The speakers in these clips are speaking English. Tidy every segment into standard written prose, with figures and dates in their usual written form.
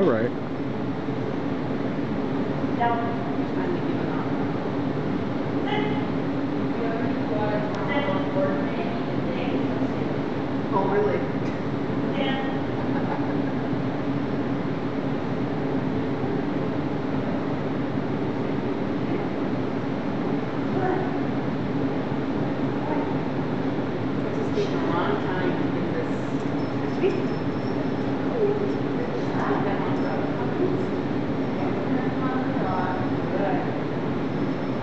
All right. Oh, really? It's taken a long time to get this.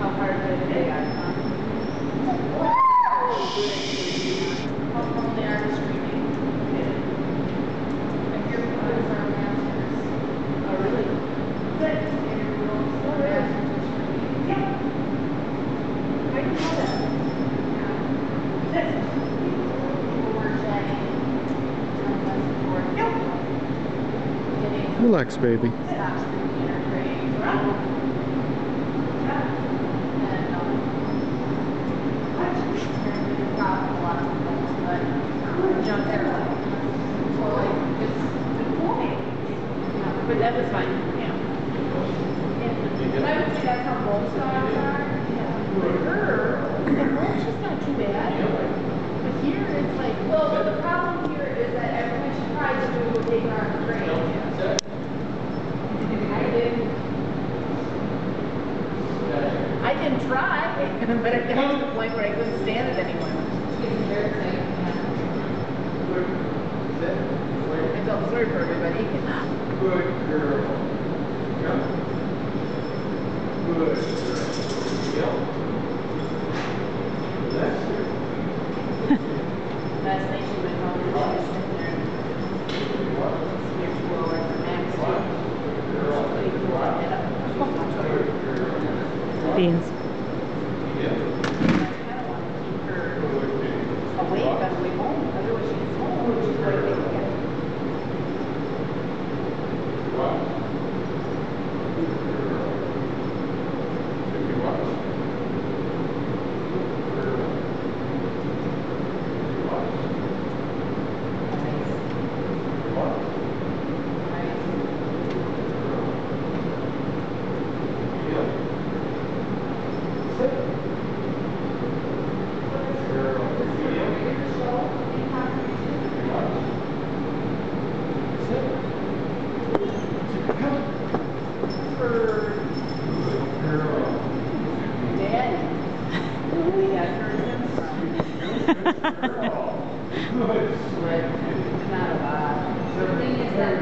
How hard did they are? How come they are screaming? I hear people from masters. Oh, really? Good. Yeah. I can tell that. Relax, baby. But that was fine. Yeah. And I would say that's how most dogs are. With her, she's not too bad. But here it's like, well, the problem here is that every time she tries to do, take her on the train. I didn't try, but I got to the point where I couldn't stand it anymore. She's embarrassing. I felt sorry for everybody. Good girl. Yeah. Good girl. Yeah. That's it. Last night she went home and she was sitting there and here 2 hours for Max. Beans. Yeah. I don't want to keep her awake on the way home. Otherwise she gets home and she's going to take again. Wow. Good girl. If you watch. Good girl. If you watch. You watch. Yeah. Sit. Girl. Daddy. We got heard him from. Good girl. Good. Not a lot. The thing is that